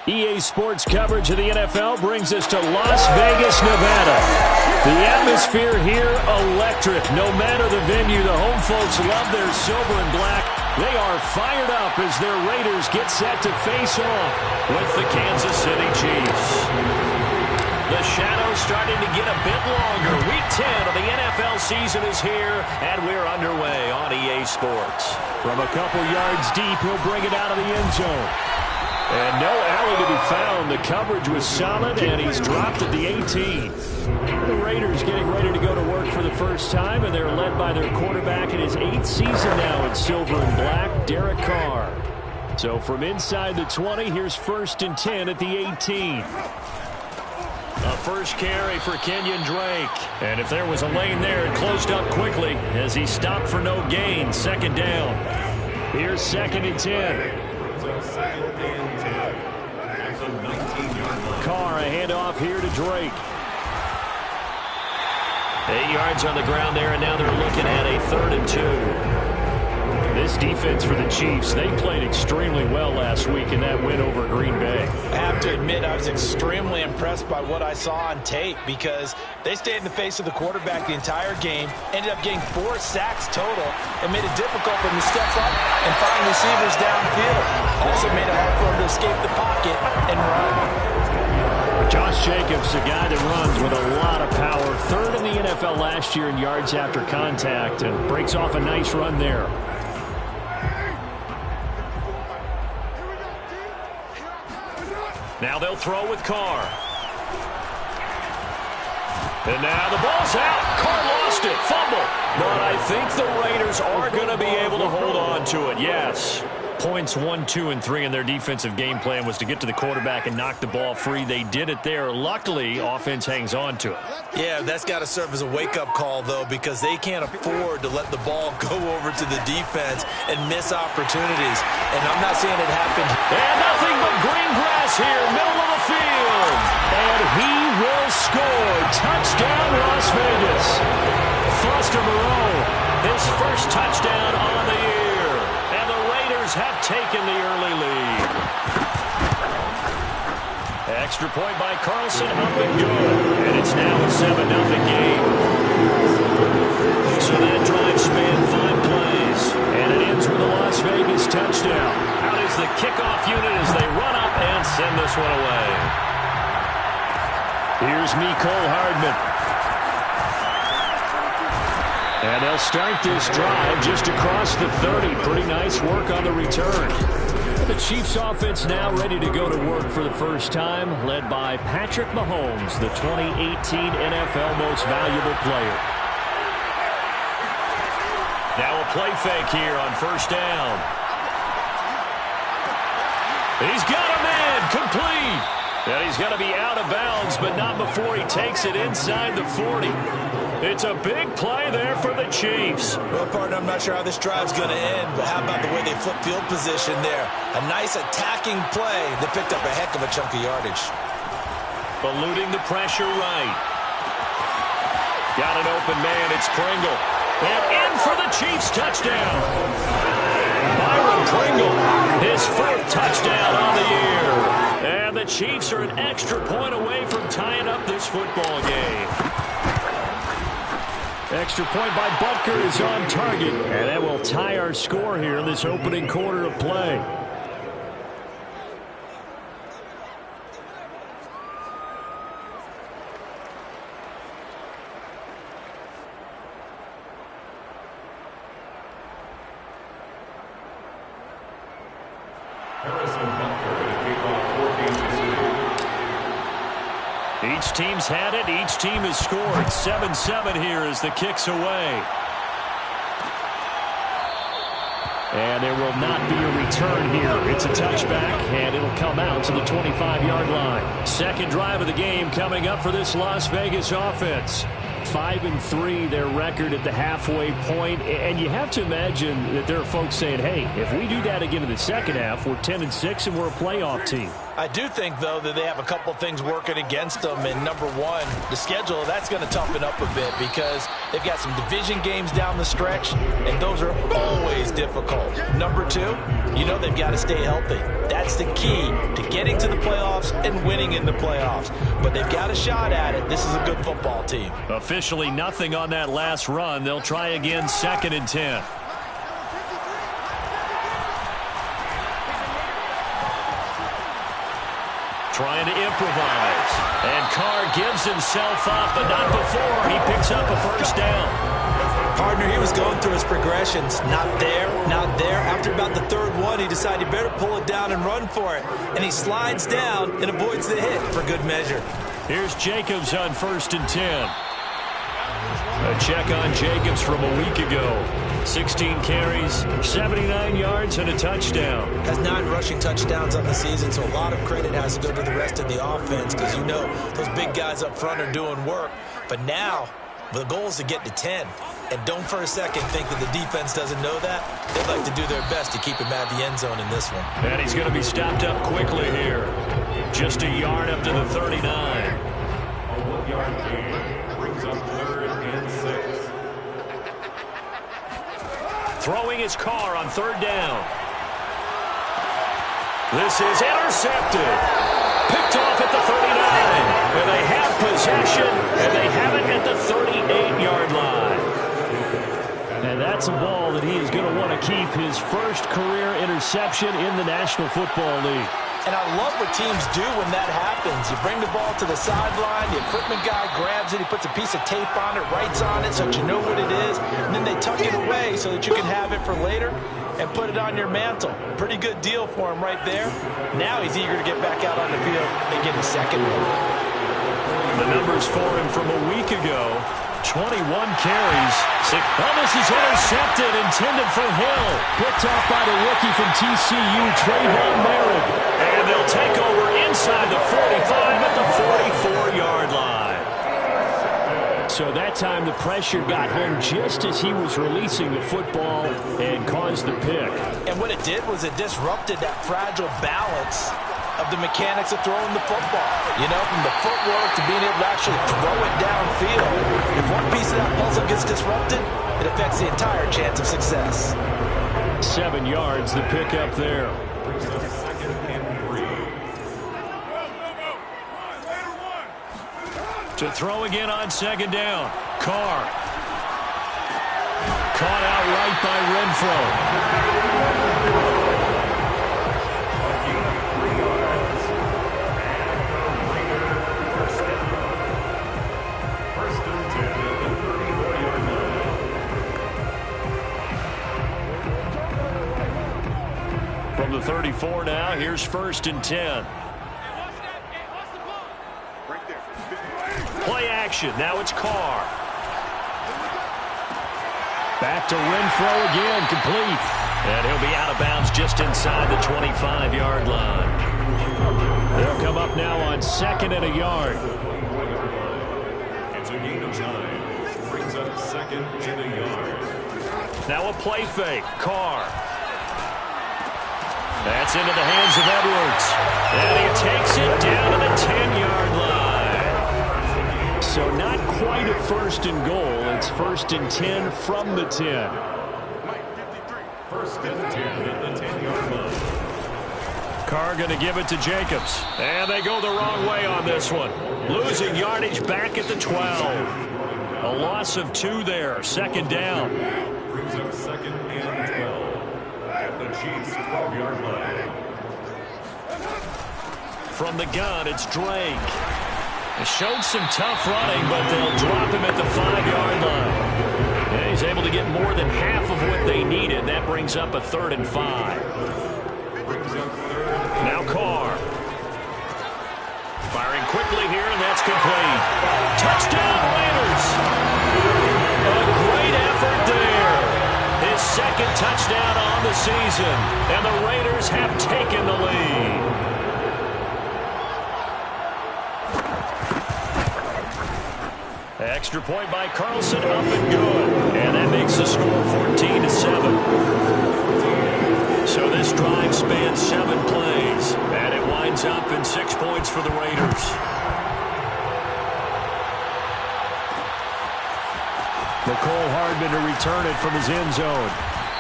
EA Sports coverage of the NFL brings us to Las Vegas, Nevada. The atmosphere here, electric. No matter the venue, the home folks love their silver and black. They are fired up as their Raiders get set to face off with the Kansas City Chiefs. The shadow's starting to get a bit longer. Week 10 of the NFL season is here, and we're underway on EA Sports. From a couple yards deep, he'll bring it out of the end zone. And no alley to be found. The coverage was solid, and he's dropped at the 18. The Raiders getting ready to go to work for the first time, and they're led by their quarterback in his 8th season now in silver and black, Derek Carr. So from inside the 20, here's 1st and 10 at the 18. A first carry for Kenyon Drake. And if there was a lane there, it closed up quickly as he stopped for no gain. 2nd down. Here's 2nd and 10. Carr, a handoff here to Drake. 8 yards on the ground there, and now they're looking at a 3rd and 2. This defense for the Chiefs, they played extremely well last week in that win over Green Bay. I have to admit, I was extremely impressed by what I saw on tape because they stayed in the face of the quarterback the entire game, ended up getting 4 sacks total, and made it difficult for him to step up and find receivers downfield. Also made it hard for him to escape the pocket and run. Josh Jacobs, a guy that runs with a lot of power. 3rd in the NFL last year in yards after contact, and breaks off a nice run there. Now they'll throw with Carr. And now the ball's out. Carr lost it. Fumble. But I think the Raiders are going to be able to hold on to it. Yes. Points 1, 2, and 3 in their defensive game plan was to get to the quarterback and knock the ball free. They did it there. Luckily, offense hangs on to it. Yeah, that's got to serve as a wake-up call, though, because they can't afford to let the ball go over to the defense and miss opportunities. And I'm not seeing it happen. And nothing but green grass here, middle of the field. And he will score. Touchdown, Las Vegas. Foster Moreau, his first touchdown on the year. Have taken the early lead. Extra point by Carlson, up and good. And it's now a 7-0 game. So that drive spanned 5 plays. And it ends with a Las Vegas touchdown. Out is the kickoff unit as they run up and send this one away. Here's Mecole Hardman. And they'll start this drive just across the 30. Pretty nice work on the return. The Chiefs offense now ready to go to work for the first time, led by Patrick Mahomes, the 2018 NFL Most Valuable Player. Now a play fake here on 1st down. He's got a man complete. And he's going to be out of bounds, but not before he takes it inside the 40. It's a big play there for the Chiefs. Well, partner, I'm not sure how this drive's going to end, but how about the way they flip field position there? A nice attacking play that picked up a heck of a chunk of yardage. Eluding the pressure right. Got an open man. It's Pringle. And in for the Chiefs touchdown. Byron Pringle, his 4th touchdown on the year. And the Chiefs are an extra point away from tying up this football game. Extra point by Butker is on target. And that will tie our score here in this opening quarter of play. Each team's had it. Each team has scored. 7-7 here as the kick's away. And there will not be a return here. It's a touchback, and it'll come out to the 25-yard line. 2nd drive of the game coming up for this Las Vegas offense. 5-3 their record at the halfway point. And you have to imagine that there are folks saying, hey, if we do that again in the second half, we're 10-6 and we're a playoff team. I do think, though, that they have a couple things working against them. And number one, the schedule, that's going to toughen up a bit because they've got some division games down the stretch, and those are always difficult. Number two, you know they've got to stay healthy. That's the key to getting to the playoffs and winning in the playoffs. But they've got a shot at it. This is a good football team. Officially nothing on that last run. They'll try again 2nd and 10. Trying to improvise. And Carr gives himself up, but not before he picks up a first down. Partner, he was going through his progressions. Not there, not there. After about the third one, he decided he better pull it down and run for it. And he slides down and avoids the hit for good measure. Here's Jacobs on 1st and 10. A check on Jacobs from a week ago. 16 carries, 79 yards, and a touchdown. Has 9 rushing touchdowns on the season, so a lot of credit has to go to the rest of the offense because you know those big guys up front are doing work. But now, the goal is to get to 10. And don't for a second think that the defense doesn't know that. They'd like to do their best to keep him out of the end zone in this one. And he's going to be stopped up quickly here. Just a yard up to the 39. A 1-yard gain brings up 3rd and 6. Throwing his Carr on 3rd down. This is intercepted. Picked off at the 39. And they have possession, and they have it at the 38-yard line. And that's a ball that he is going to want to keep, his first career interception in the National Football League. And I love what teams do when that happens. You bring the ball to the sideline, the equipment guy grabs it, he puts a piece of tape on it, writes on it so that you know what it is, and then they tuck it away so that you can have it for later and put it on your mantle. Pretty good deal for him right there. Now he's eager to get back out on the field and get his second one. The numbers for him from a week ago, 21 carries. Oh, this is intercepted, intended for Hill. Picked off by the rookie from TCU, Trayvon Merritt. And they'll take over inside the 45 at the 44-yard line. So that time the pressure got him just as he was releasing the football and caused the pick. And what it did was it disrupted that fragile balance of the mechanics of throwing the football. You know, from the footwork to being able to actually throw it downfield. If one piece of that puzzle gets disrupted, it affects the entire chance of success. 7 yards, the pick up there. Brings up 2nd and 3. To throw again on 2nd down. Carr. Caught out right by Renfro. From the 34 now, here's 1st and 10. Play action, now it's Carr. Back to Renfro again, complete. And he'll be out of bounds just inside the 25-yard line. They'll come up now on 2nd and a yard. It's a gain of 9. Brings up 2nd and a yard. Now a play fake, Carr. That's into the hands of Edwards. And he takes it down to the 10-yard line. So not quite a 1st and goal. It's 1st and 10 from the 10. 1st and 10 at the 10-yard line. Carr going to give it to Jacobs. And they go the wrong way on this one. Losing yardage back at the 12. A loss of 2 there. 2nd down. Brings up 2nd and 12. At the Chiefs' 12-yard line. From the gun, it's Drake. He showed some tough running, but they'll drop him at the 5-yard line. And he's able to get more than half of what they needed. That brings up a 3rd and 5. Brings up 3rd. Now Carr. Firing quickly here, and that's complete. Touchdown, Raiders! A great effort there. His 2nd touchdown on the season, and the Raiders have taken the lead. Extra point by Carlson, up and good. And that makes the score 14-7. So this drive spans 7 plays, and it winds up for the Raiders. Mecole Hardman to return it from his end zone.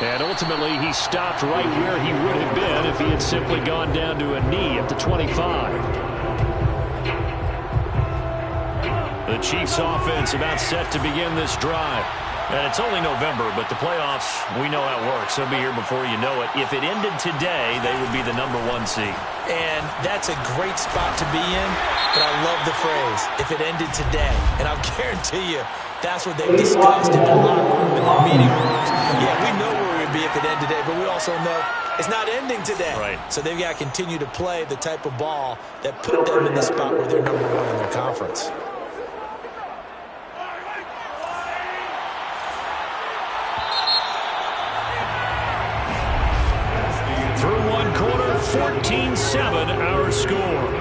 And ultimately, he stopped right where he would have been if he had simply gone down to a knee at the 25. The Chiefs offense about set to begin this drive. And it's only November, but the playoffs, we know how it works. They'll be here before you know it. If it ended today, they would be the #1 seed. And that's a great spot to be in, but I love the phrase, if it ended today. And I'll guarantee you, that's what they've discussed in their locker room, in their meeting rooms. Yeah, we know where we would be if it ended today, but we also know it's not ending today. Right. So they've got to continue to play the type of ball that put them in the spot where they're #1 in their conference. Through one quarter, 14-7 our score.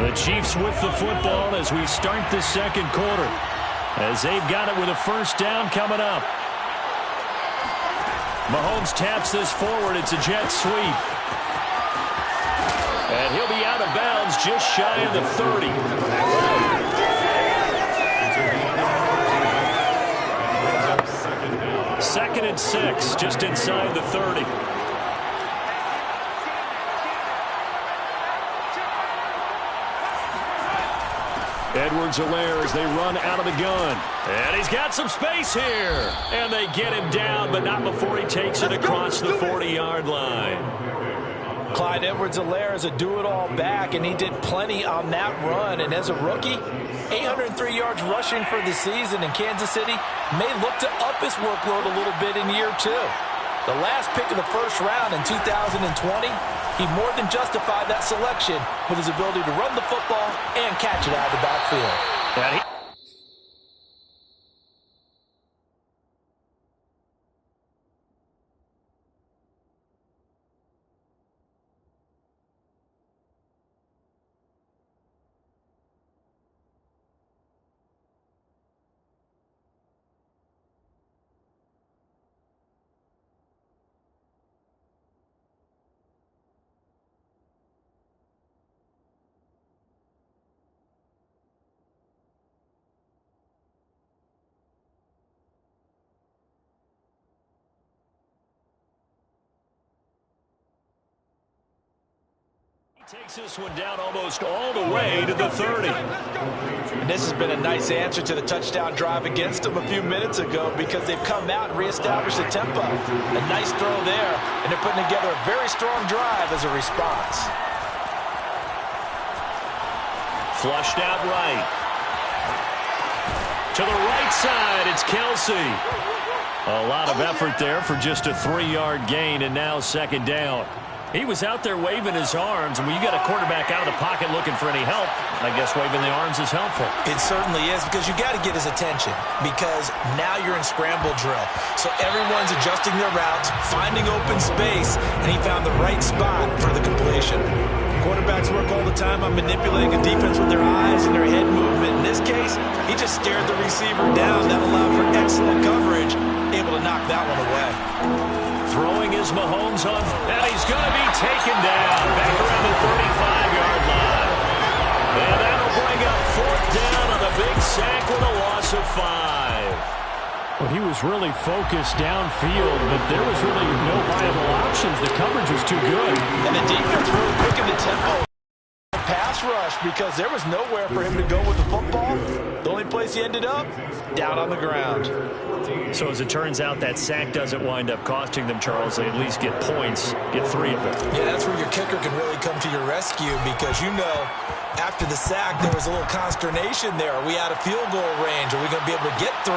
The Chiefs with the football as we start the second quarter, as they've got it with a first down coming up. Mahomes taps this forward. It's a jet sweep. And he'll be out of bounds just shy of the 30. Second and 6, just inside the 30. Edwards-Helaire as they run out of the gun. And he's got some space here. And they get him down, but not before he takes it across the 40-yard line. Clyde Edwards-Helaire is a do-it-all back, and he did plenty on that run. And as a rookie, 803 yards rushing for the season, in Kansas City may look to up his workload a little bit in year 2. The last pick of the first round in 2020, he more than justified that selection with his ability to run the football and catch it out of the backfield. Takes this one down almost all the way to the 30. And this has been a nice answer to the touchdown drive against them a few minutes ago, because they've come out and reestablished the tempo. A nice throw there, and they're putting together a very strong drive as a response. Flushed out right. To the right side, it's Kelsey. A lot of effort there for just a 3-yard gain, and now second down. He was out there waving his arms, and when you got a quarterback out of the pocket looking for any help, I guess waving the arms is helpful. It certainly is, because you got to get his attention, because now you're in scramble drill. So everyone's adjusting their routes, finding open space, and he found the right spot for the completion. Quarterbacks work all the time on manipulating a defense with their eyes and their head movement. In this case, he just stared the receiver down. That allowed for excellent coverage, able to knock that one away. Throwing is Mahomes on, and he's going to be taken down back around the 35-yard line. And that'll bring up 4th down on the big sack with a loss of 5. Well, he was really focused downfield, but there was really no viable options. The coverage was too good. And the defense really quickened the tempo. Pass rush, because there was nowhere for him to go with the football. The only place he ended up, down on the ground. So as it turns out, that sack doesn't wind up costing them, Charles. They at least get points, get 3 of them. Yeah, that's where your kicker can really come to your rescue, because you know after the sack there was a little consternation there. Are we out of field goal range? Are we going to be able to get 3?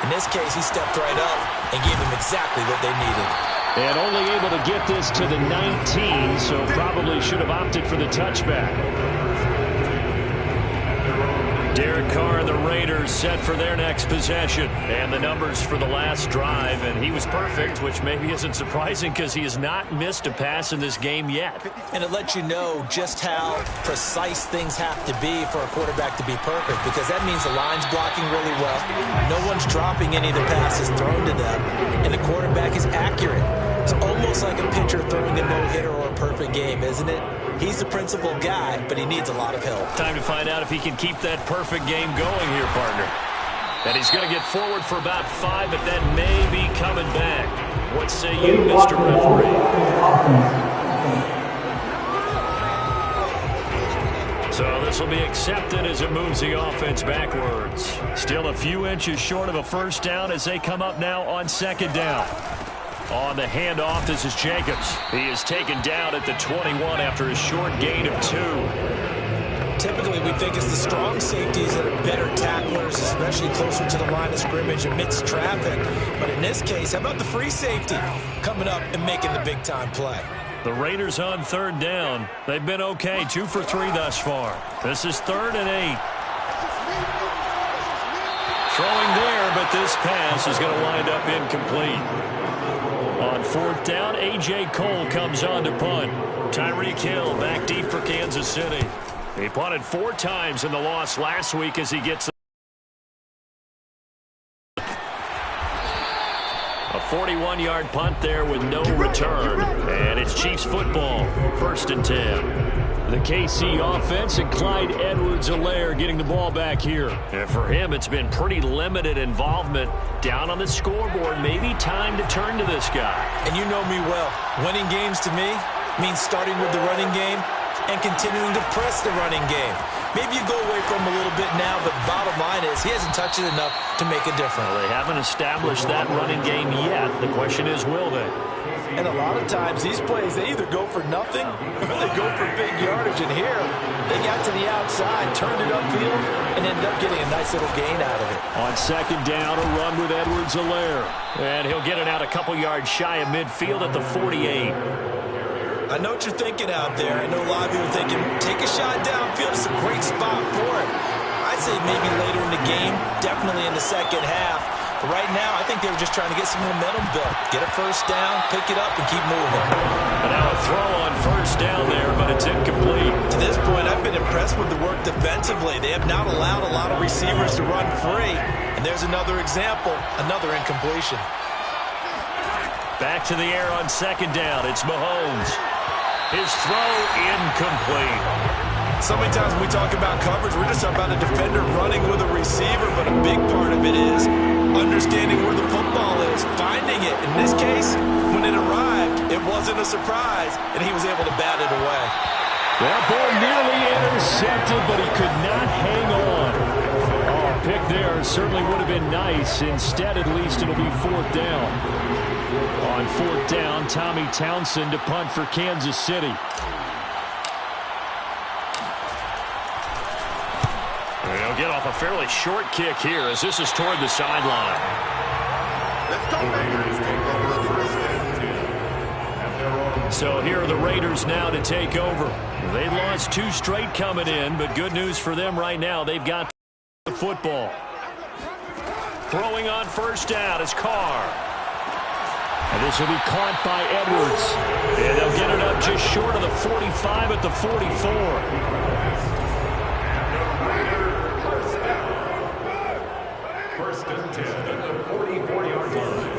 In this case, he stepped right up and gave them exactly what they needed. And only able to get this to the 19, so probably should have opted for the touchback. Derek Carr and the Raiders set for their next possession. And the numbers for the last drive, and he was perfect, which maybe isn't surprising because he has not missed a pass in this game yet. And it lets you know just how precise things have to be for a quarterback to be perfect, because that means the line's blocking really well. No one's dropping any of the passes thrown to them, and the quarterback is accurate. It's almost like a pitcher throwing a no-hitter or a perfect game, isn't it? He's the principal guy, but he needs a lot of help. Time to find out if he can keep that perfect game going here, partner. And he's going to get forward for about 5, but that may be coming back. What say you, Mr. Referee? So this will be accepted as it moves the offense backwards. Still a few inches short of a 1st down as they come up now on 2nd down. On the handoff, this is Jacobs. He is taken down at the 21 after a short gain of 2. Typically, we think it's the strong safeties that are better tacklers, especially closer to the line of scrimmage amidst traffic. But in this case, how about the free safety coming up and making the big-time play? The Raiders on 3rd down. They've been okay, 2 for 3 thus far. This is 3rd and 8. Throwing there, but this pass is going to wind up incomplete. On 4th down, A.J. Cole comes on to punt. Tyreek Hill back deep for Kansas City. He punted 4 times in the loss last week as he gets a 41-yard punt there with no return. And it's Chiefs football, 1st and 10. The KC offense and Clyde Edwards-Helaire getting the ball back here. And for him, it's been pretty limited involvement down on the scoreboard. Maybe time to turn to this guy. And you know me well. Winning games to me means starting with the running game and continuing to press the running game. Maybe you go away from him a little bit now, but bottom line is he hasn't touched it enough to make a difference. Well, they haven't established that running game yet. The question is, will they? And a lot of times, these plays, they either go for nothing or they go for big yardage. And here, they got to the outside, turned it upfield, and ended up getting a nice little gain out of it. On 2nd down, a run with Edwards-Helaire. And he'll get it out a couple yards shy of midfield at the 48. I know what you're thinking out there. I know a lot of you are thinking, take a shot downfield. It's a great spot for it. I'd say maybe later in the game, definitely in the 2nd half. But right now, I think they were just trying to get some momentum built. Get a 1st down, pick it up, and keep moving. And now a throw on 1st down there, but it's incomplete. To this point, I've been impressed with the work defensively. They have not allowed a lot of receivers to run free. And there's another example, another incompletion. Back to the air on 2nd down. It's Mahomes. His throw incomplete. So many times when we talk about coverage, we're just talking about a defender running with a receiver, but a big part of it is understanding where the football is, finding it. In this case, when it arrived, it wasn't a surprise, and he was able to bat it away. That ball nearly intercepted, but he could not hang on. Oh, a pick there certainly would have been nice. Instead, at least, it'll be 4th down. On 4th down, Tommy Townsend to punt for Kansas City. They'll get off a fairly short kick here as this is toward the sideline. Let's go, Raiders. Take over 1st and 10 at So here are the Raiders now to take over. They lost 2 straight coming in, but good news for them right now. They've got the football. Throwing on first down is Carr. And this will be caught by Edwards. And they'll get it up just short of the 45 at the 44. First and 10 at the 44-yard line.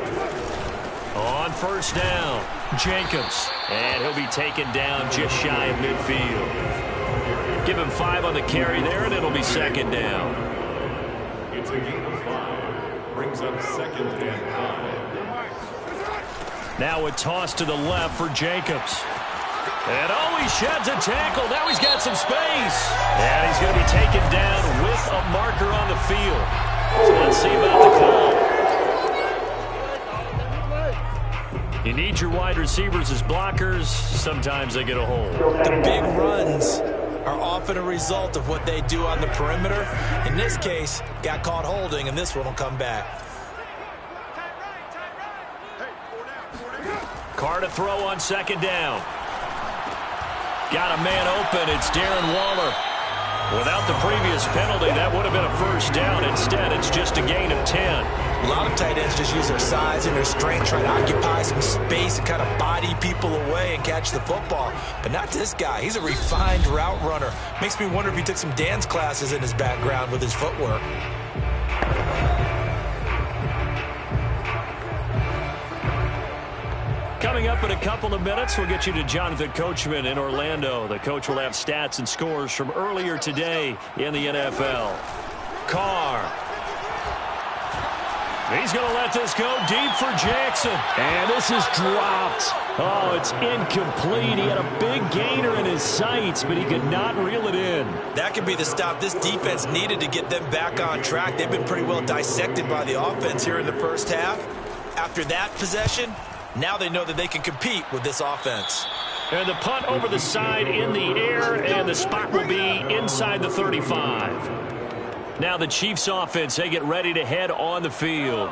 On first down, Jacobs. And he'll be taken down just shy of midfield. Give him 5 on the carry there, and it'll be second down. It's a gain of 5. Brings up second and 5. Now a toss to the left for Jacobs. And he sheds a tackle. Now he's got some space. And he's going to be taken down with a marker on the field. So let's see about the call. You need your wide receivers as blockers. Sometimes they get a hold. The big runs are often a result of what they do on the perimeter. In this case, got caught holding, and this one will come back. Carr to throw on second down. Got a man open. It's Darren Waller. Without the previous penalty, that would have been a first down. Instead, it's just a gain of 10. A lot of tight ends just use their size and their strength, try to occupy some space and kind of body people away and catch the football. But not this guy. He's a refined route runner. Makes me wonder if he took some dance classes in his background with his footwork. Coming up in a couple of minutes, we'll get you to Jonathan Coachman in Orlando. The coach will have stats and scores from earlier today in the NFL. Carr. He's going to let this go deep for Jackson. And this is dropped. Oh, it's incomplete. He had a big gainer in his sights, but he could not reel it in. That could be the stop this defense needed to get them back on track. They've been pretty well dissected by the offense here in the first half. After that possession, now they know that they can compete with this offense. And the punt over the side in the air, and the spot will be inside the 35. Now the Chiefs offense, they get ready to head on the field.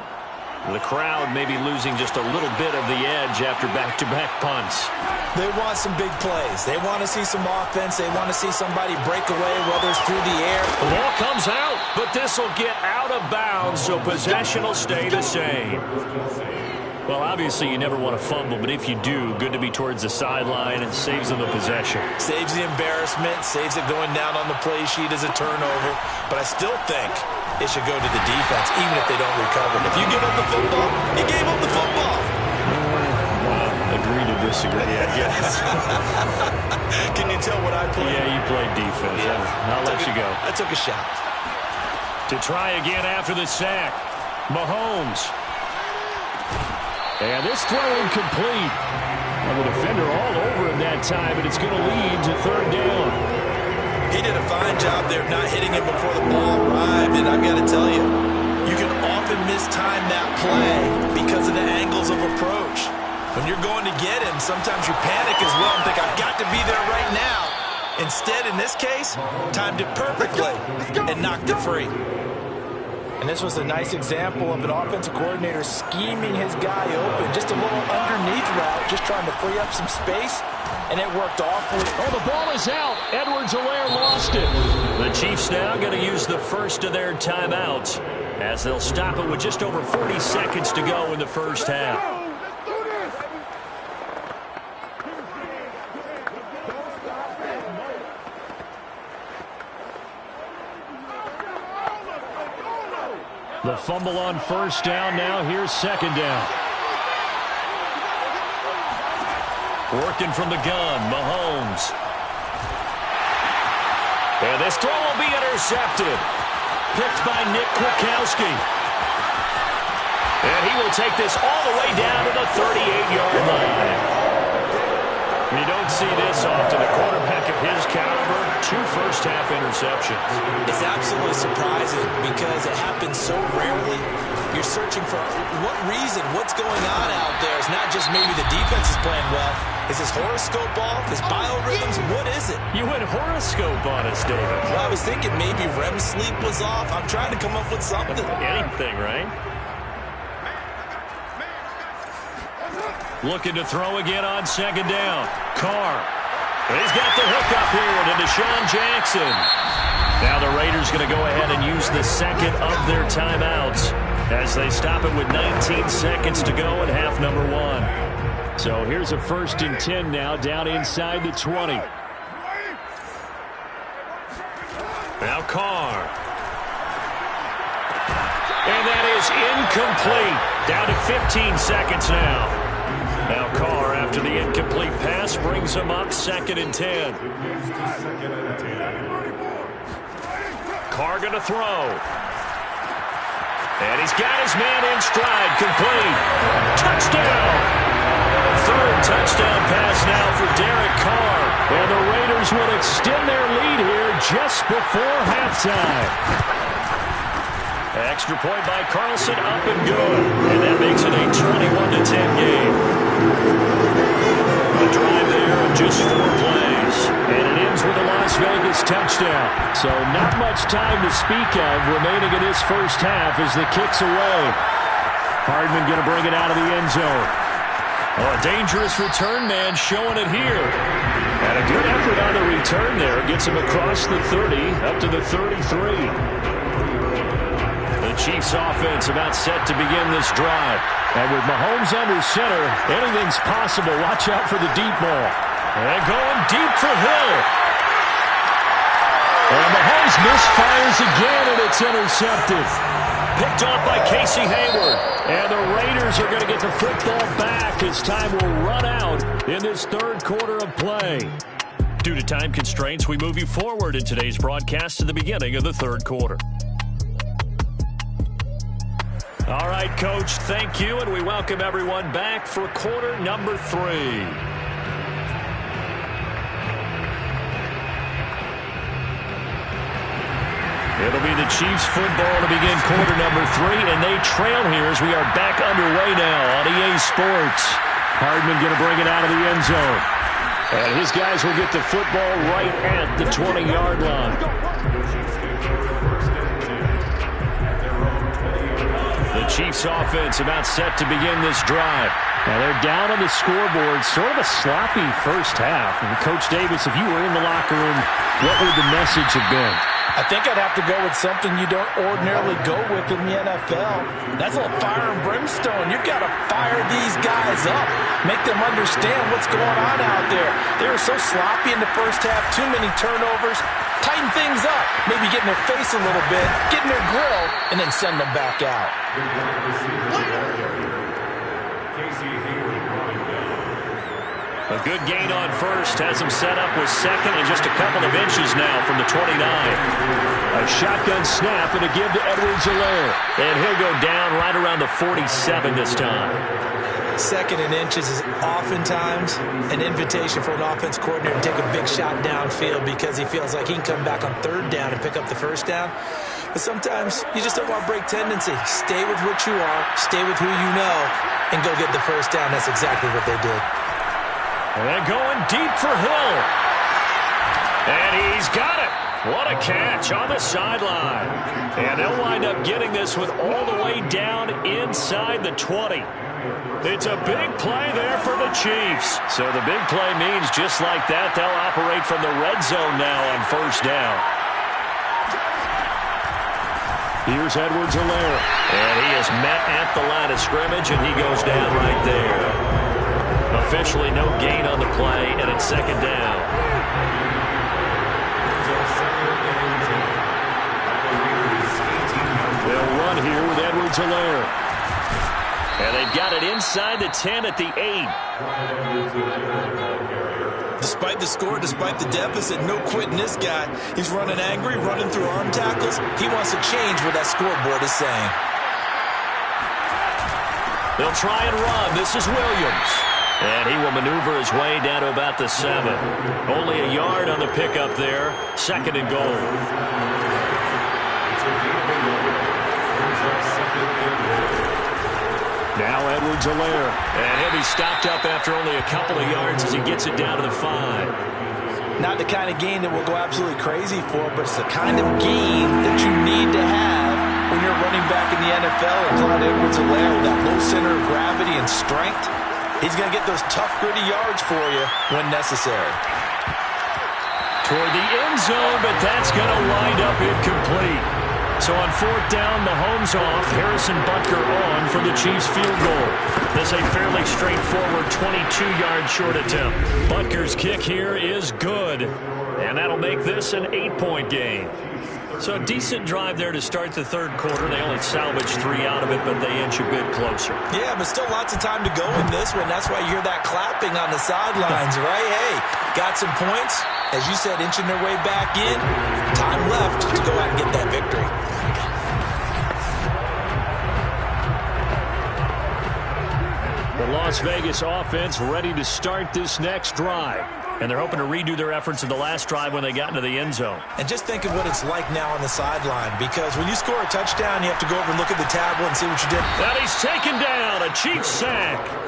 The crowd may be losing just a little bit of the edge after back-to-back punts. They want some big plays. They want to see some offense. They want to see somebody break away, whether it's through the air. The ball comes out, but this will get out of bounds, so possession will stay the same. Well, obviously, you never want to fumble, but if you do, good to be towards the sideline and saves them the possession. Saves the embarrassment, saves it going down on the play sheet as a turnover. But I still think it should go to the defense, even if they don't recover. If you give up the football, you gave up the football. Agree to disagree, I guess. Can you tell what I played? Yeah, you played defense. Yeah. I'll let you go. I took a shot. To try again after the sack, Mahomes. And this throw incomplete. And the defender all over him that time, but it's going to lead to third down. He did a fine job there not hitting him before the ball arrived, and I've got to tell you, you can often mistime that play because of the angles of approach. When you're going to get him, sometimes you panic as well and think, I've got to be there right now. Instead, in this case, timed it perfectly and knocked it free. And this was a nice example of an offensive coordinator scheming his guy open. Just a little underneath route, just trying to free up some space, and it worked awfully. Oh, the ball is out. Edwards-Helaire lost it. The Chiefs now going to use the first of their timeouts as they'll stop it with just over 40 seconds to go in the first half. The fumble on first down. Now here's second down. Working from the gun, Mahomes. And this throw will be intercepted. Picked by Nick Kwiatkowski. And he will take this all the way down to the 38-yard line. You don't see this often. A quarterback of his caliber, 2 first-half interceptions. It's absolutely surprising because it happens so rarely. You're searching for what reason, what's going on out there. It's not just maybe the defense is playing well. Is his horoscope off? His biorhythms? What is it? You went horoscope on us, David. Well, I was thinking maybe REM sleep was off. I'm trying to come up with something. Anything, right? Looking to throw again on second down. Carr. He's got the hook up here to Deshaun Jackson. Now the Raiders going to go ahead and use the second of their timeouts as they stop it with 19 seconds to go in half number 1. So here's a 1st and 10 now down inside the 20. Now Carr. And that is incomplete. Down to 15 seconds now. Now Carr, after the incomplete pass, brings him up 2nd and 10. Carr going to throw. And he's got his man in stride. Complete. Touchdown. 3rd touchdown pass now for Derek Carr. And the Raiders will extend their lead here just before halftime. Extra point by Carlson, up and good. And that makes it a 21-10 game. A drive there of just 4 plays. And it ends with a Las Vegas touchdown. So not much time to speak of remaining in this first half as the kick's away. Hardman going to bring it out of the end zone. Oh, a dangerous return man showing it here. And a good effort on the return there. Gets him across the 30 up to the 33. The Chiefs offense about set to begin this drive. And with Mahomes under center, anything's possible. Watch out for the deep ball. And going deep for Hill. And Mahomes misfires again, and it's intercepted. Picked off by Casey Hayward. And the Raiders are going to get the football back as time will run out in this 3rd quarter of play. Due to time constraints, we move you forward in today's broadcast to the beginning of the 3rd quarter. All right, Coach, thank you, and we welcome everyone back for quarter number 3. It'll be the Chiefs football to begin quarter number 3, and they trail here as we are back underway now on EA Sports. Hardman going to bring it out of the end zone. And his guys will get the football right at the 20-yard line. The Chiefs offense about set to begin this drive. Now they're down on the scoreboard, sort of a sloppy first half. And Coach Davis, if you were in the locker room, what would the message have been? I think I'd have to go with something you don't ordinarily go with in the NFL. That's a little fire and brimstone. You've got to fire these guys up. Make them understand what's going on out there. They were so sloppy in the first half, too many turnovers. Tighten things up. Maybe get in their face a little bit, get in their grill, and then send them back out. A good gain on first has him set up with 2nd and just a couple of inches now from the 29. A shotgun snap and a give to Edwards-Helaire. And he'll go down right around the 47 this time. 2nd and inches is oftentimes an invitation for an offense coordinator to take a big shot downfield because he feels like he can come back on 3rd down and pick up the 1st down. But sometimes you just don't want to break tendency. Stay with what you are, stay with who you know, and go get the 1st down. That's exactly what they did. And they're going deep for Hill. And he's got it. What a catch on the sideline. And they'll wind up getting this one all the way down inside the 20. It's a big play there for the Chiefs. So the big play means just like that, they'll operate from the red zone now on 1st down. Here's Edwards-Helaire. And he is met at the line of scrimmage, and he goes down right there. Officially no gain on the play, and it's 2nd down. They'll run here with Edwards-Helaire. And they've got it inside the 10 at the 8. Despite the score, despite the deficit, no quitting this guy. He's running angry, running through arm tackles. He wants to change what that scoreboard is saying. They'll try and run. This is Williams. And he will maneuver his way down to about the 7. Only a yard on the pickup there. 2nd and goal. Now Edwards-Helaire. And he'll be stopped up after only a couple of yards as he gets it down to the 5. Not the kind of gain that we'll go absolutely crazy for, but it's the kind of gain that you need to have when you're running back in the NFL. And Clyde Edwards-Helaire with that low center of gravity and strength. He's going to get those tough, gritty yards for you when necessary. Toward the end zone, but that's going to wind up incomplete. So on fourth down, Mahomes off, Harrison Butker on for the Chiefs field goal. This is a fairly straightforward 22-yard short attempt. Butker's kick here is good, and that'll make this an 8-point game. So a decent drive there to start the third quarter. They only salvaged 3 out of it, but they inch a bit closer. Yeah, but still lots of time to go in this one. That's why you hear that clapping on the sidelines, right? Hey, got some points. As you said, inching their way back in. Time left to go out and get that victory. The Las Vegas offense ready to start this next drive. And they're hoping to redo their efforts of the last drive when they got into the end zone. And just think of what it's like now on the sideline, because when you score a touchdown, you have to go over and look at the tablet and see what you did. And he's taken down, a Chiefs sack.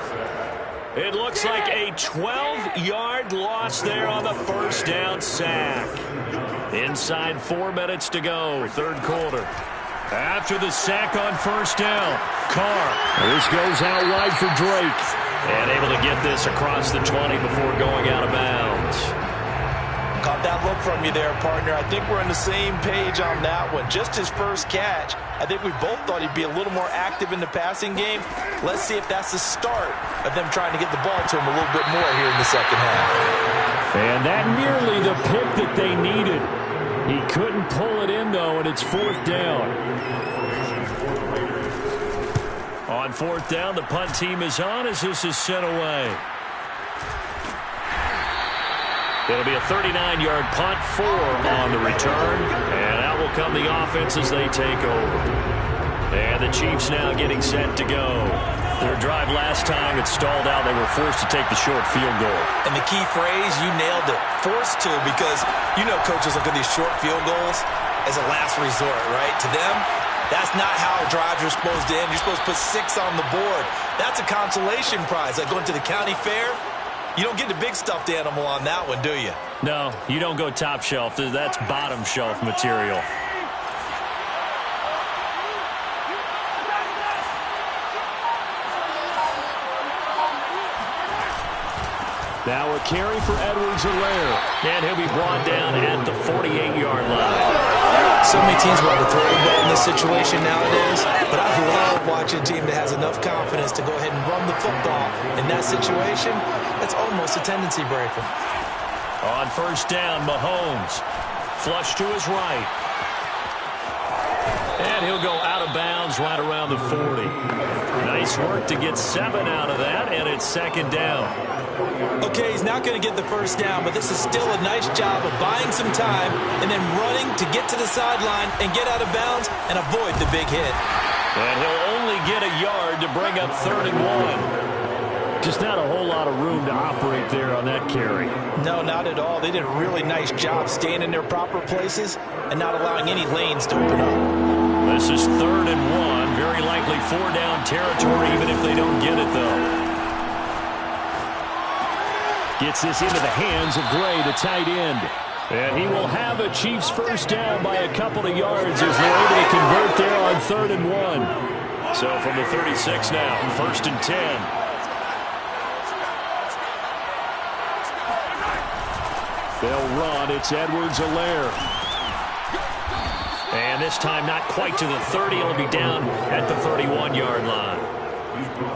It looks like a 12-yard loss there on the first down sack. Inside 4 minutes to go, third quarter. After the sack on first down, Carr. This goes out wide for Drake. And able to get this across the 20 before going out of bounds. Caught that look from you there, partner. I think we're on the same page on that one. Just his first catch. I think we both thought he'd be a little more active in the passing game. Let's see if that's the start of them trying to get the ball to him a little bit more here in the second half. And that nearly the pick that they needed. He couldn't pull it in, though, and it's fourth down. On fourth down, the punt team is on as this is sent away. It'll be a 39-yard punt, 4 on the return, and out will come the offense as they take over. And the Chiefs now getting set to go. Their drive last time, it stalled out. They were forced to take the short field goal. And the key phrase, you nailed it, forced to, because you know coaches look at these short field goals as a last resort, right? To them, that's not how drives are supposed to end. You're supposed to put 6 on the board. That's a consolation prize. Like going to the county fair, you don't get the big stuffed animal on that one, do you? No, you don't go top shelf. That's bottom shelf material. Now a carry for Edwards-Helaire. And he'll be brought down at the 48-yard line. So many teams want to throw the ball in this situation nowadays, but I love watching a team that has enough confidence to go ahead and run the football. In that situation, that's almost a tendency breaker. On first down, Mahomes. Flush to his right. And he'll go out of bounds right around the 40. Nice work to get 7 out of that, and it's second down. Okay, he's not going to get the first down, but this is still a nice job of buying some time and then running to get to the sideline and get out of bounds and avoid the big hit. And he'll only get a yard to bring up 3rd and 1. Just not a whole lot of room to operate there on that carry. No, not at all. They did a really nice job staying in their proper places and not allowing any lanes to open up. This is 3rd and 1. Very likely 4-down territory, even if they don't get it, though. Gets this into the hands of Gray, the tight end. And he will have a Chiefs first down by a couple of yards as they're able to convert there on 3rd and 1. So from the 36 now, 1st and 10. They'll run. It's Edwards-Helaire. And this time not quite to the 30. It'll be down at the 31-yard line.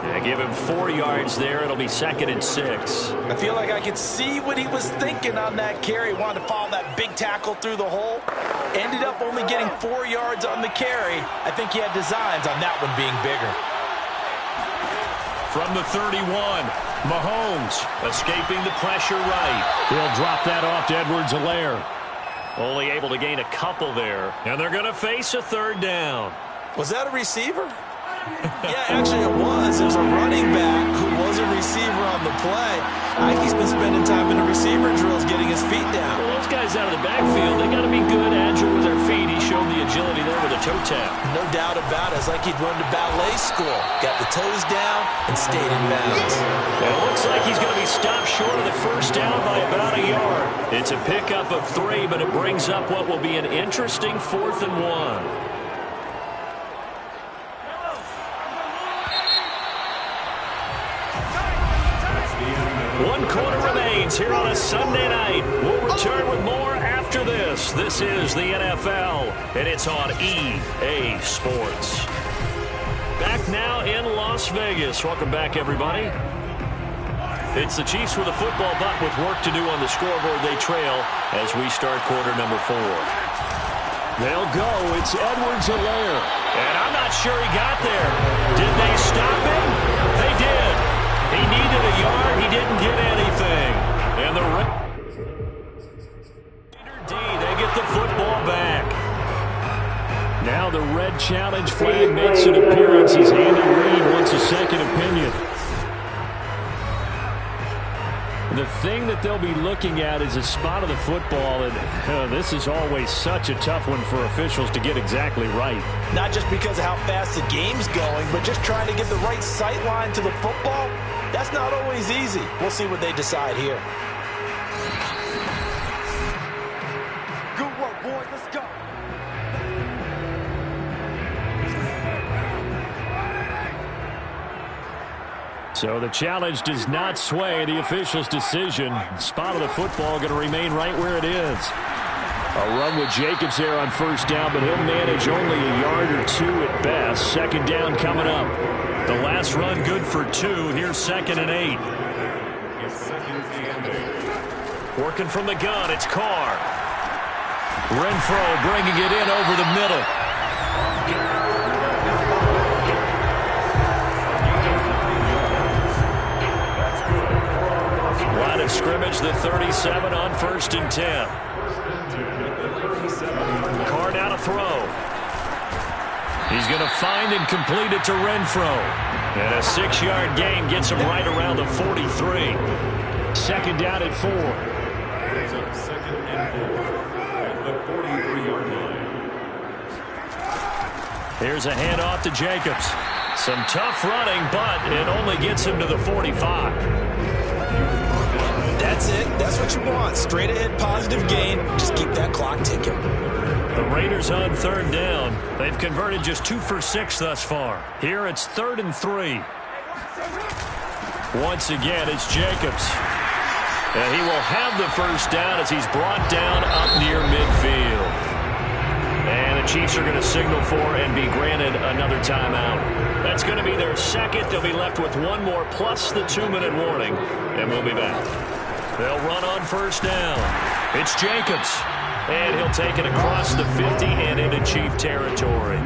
And give him 4 yards there. It'll be 2nd and 6. I feel like I could see what he was thinking on that carry. Wanted to follow that big tackle through the hole. Ended up only getting 4 yards on the carry. I think he had designs on that one being bigger. From the 31, Mahomes escaping the pressure right. He'll drop that off to Edwards-Helaire. Only able to gain a couple there. And they're going to face a 3rd down. Was that a receiver? Yeah, actually it was. It was a running back who was a receiver on the play. Ike's been spending time in the receiver drills getting his feet down. Well, those guys out of the backfield, they got to be good, agile with their feet. He showed the agility there with a toe tap. No doubt about it. It's like he'd run to ballet school. Got the toes down and stayed in bounds. And it looks like he's going to be stopped short of the first down by about a yard. It's a pickup of 3, but it brings up what will be an interesting 4th and 1. One quarter remains here on a Sunday night. We'll return with more after this. This is the NFL, and it's on EA Sports. Back now in Las Vegas. Welcome back, everybody. It's the Chiefs with a football, but with work to do on the scoreboard. They trail as we start quarter number 4. They'll go. It's Edwards-Helaire. And I'm not sure he got there. Did they stop him? They did. He needed a yard. He didn't get anything. And the they get the football back. Now the red challenge flag makes an appearance as Andy Reid wants a second opinion. The thing that they'll be looking at is a spot of the football, and this is always such a tough one for officials to get exactly right. Not just because of how fast the game's going, but just trying to get the right sight line to the football. That's not always easy. We'll see what they decide here. Good work, boys. Let's go. So the challenge does not sway the official's decision. Spot of the football going to remain right where it is. A run with Jacobs there on first down, but he'll manage only a yard or 2 at best. Second down coming up. The last run good for 2. Here's 2nd and 8. Working from the gun, it's Carr. Renfrow bringing it in over the middle. Line of scrimmage, the 37 on 1st and 10. Carr now to throw. He's going to find and complete it to Renfrow. And a 6-yard gain gets him right around the 43. Second down at 4. It's a 2nd and 4 at the 43-yard line. Here's a handoff to Jacobs. Some tough running, but it only gets him to the 45. That's it. That's what you want. Straight ahead positive gain. Just keep that clock ticking. The Raiders on 3rd down. They've converted just 2 for 6 thus far. Here it's 3rd and 3. Once again, it's Jacobs. And he will have the first down as he's brought down up near midfield. And the Chiefs are going to signal for and be granted another timeout. That's going to be their second. They'll be left with 1 more plus the 2-minute warning. And we'll be back. They'll run on first down. It's Jacobs. And he'll take it across the 50 and into Chief territory.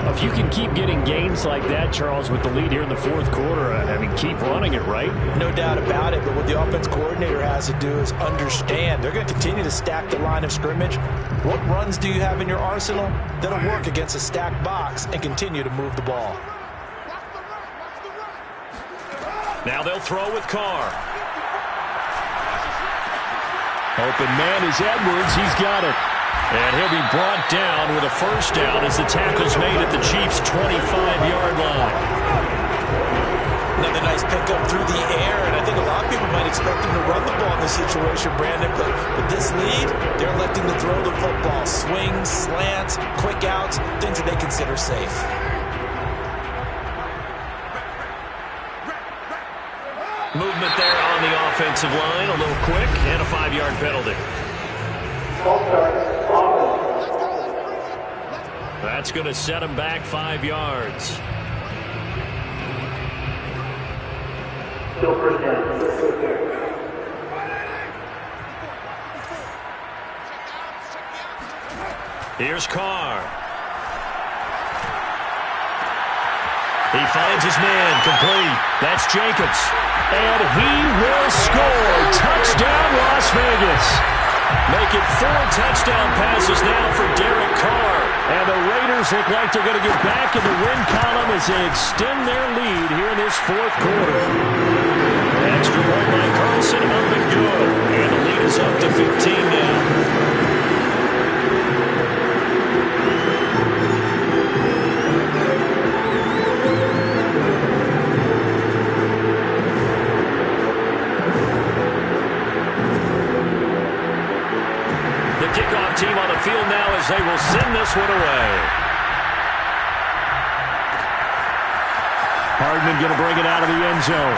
If you can keep getting gains like that, Charles, with the lead here in the 4th quarter, I mean, keep running it, right? No doubt about it, but what the offense coordinator has to do is understand they're going to continue to stack the line of scrimmage. What runs do you have in your arsenal that'll work against a stacked box and continue to move the ball? Now they'll throw with Carr. Open man is Edwards. He's got it. And he'll be brought down with a first down as the tackle's made at the Chiefs' 25-yard line. Another nice pickup through the air, and I think a lot of people might expect him to run the ball in this situation, Brandon, but with this lead, they're electing to throw the football. Swings, slants, quick outs, things that they consider safe. Movement there on the offensive line, a little quick, and a 5-yard penalty. That's going to set him back 5 yards. Here's Carr. He finds his man, complete. That's Jacobs. And he will score. Touchdown, Las Vegas. Make it 4 touchdown passes now for Derek Carr. And the Raiders look like they're going to get back in the win column as they extend their lead here in this 4th quarter. Extra point by Carlson, up and good. And the lead is up to 15 now. Kickoff team on the field now as they will send this one away. Hardman going to bring it out of the end zone.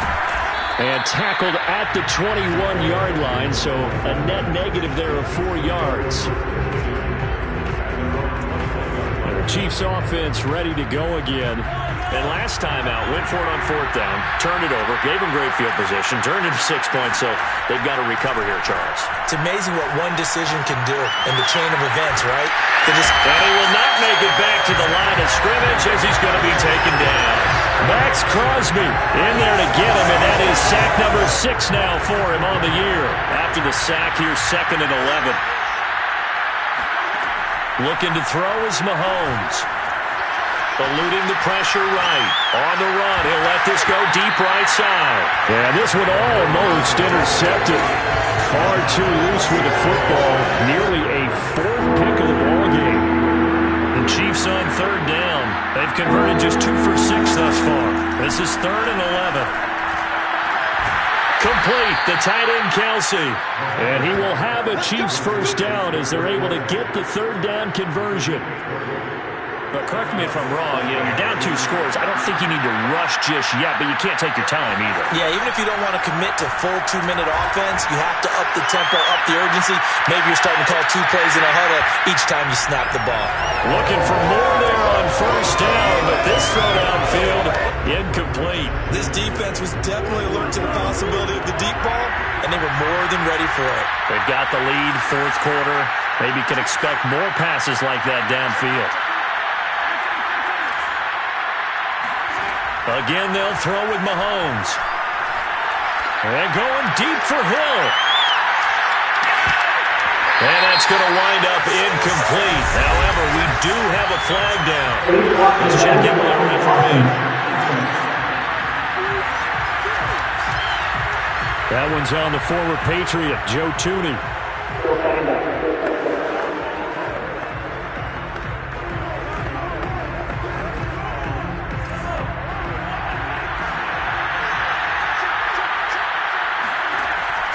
And tackled at the 21-yard line, so a net negative there of 4 yards. And the Chiefs offense ready to go again. And last time out, went for it on 4th down, turned it over, gave him great field position, turned it to 6 points, so they've got to recover here, Charles. It's amazing what one decision can do in the chain of events, right? And he will not make it back to the line of scrimmage as he's going to be taken down. Max Crosby in there to get him, and that is sack number 6 now for him on the year. After the sack, here's 2nd and 11. Looking to throw is Mahomes. Eluding the pressure right. On the run, he'll let this go deep right side. Yeah, this one almost intercepted. Far too loose with the football. Nearly a 4th pick of the ball game. The Chiefs on 3rd down. They've converted just 2 for 6 thus far. This is 3rd and 11. Complete, the tight end Kelsey. And he will have a Chiefs first down as they're able to get the 3rd down conversion. But correct me if I'm wrong, you're down 2 scores. I don't think you need to rush just yet, but you can't take your time either. Yeah, even if you don't want to commit to full 2-minute offense, you have to up the tempo, up the urgency. Maybe you're starting to call 2 plays in a huddle each time you snap the ball. Looking for more there on 1st down, but this throw downfield, incomplete. This defense was definitely alert to the possibility of the deep ball, and they were more than ready for it. They've got the lead, 4th quarter. Maybe can expect more passes like that downfield. Again, they'll throw with Mahomes. And going deep for Hill. And that's going to wind up incomplete. However, we do have a flag down. Let's check in with our referee. That one's on the former Patriot, Joe Thuney.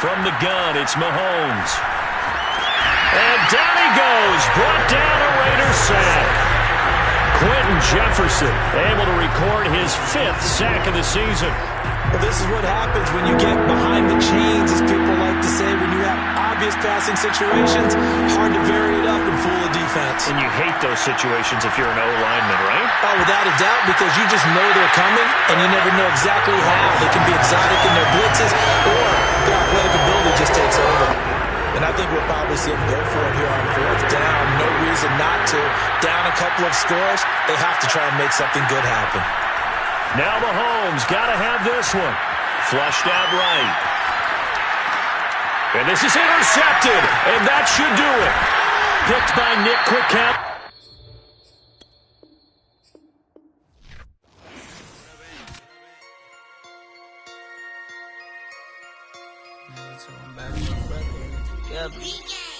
From the gun, it's Mahomes. And down he goes. Brought down a Raiders sack. Quentin Jefferson able to record his 5th sack of the season. Well, this is what happens when you get behind the chains, as people like to say. When you have obvious passing situations, hard to vary it up and fool a defense. And you hate those situations if you're an O-lineman, right? Oh, without a doubt, because you just know they're coming, and you never know exactly how. They can be exotic in their blitzes, or their athletic ability just takes over. And I think we'll probably see them go for it here on 4th down. No reason not to. Down a couple of scores, they have to try and make something good happen. Now Mahomes got to have this one. Flushed out right. And this is intercepted, and that should do it. Picked by Nick Quickcap. So I'm back with my brother together.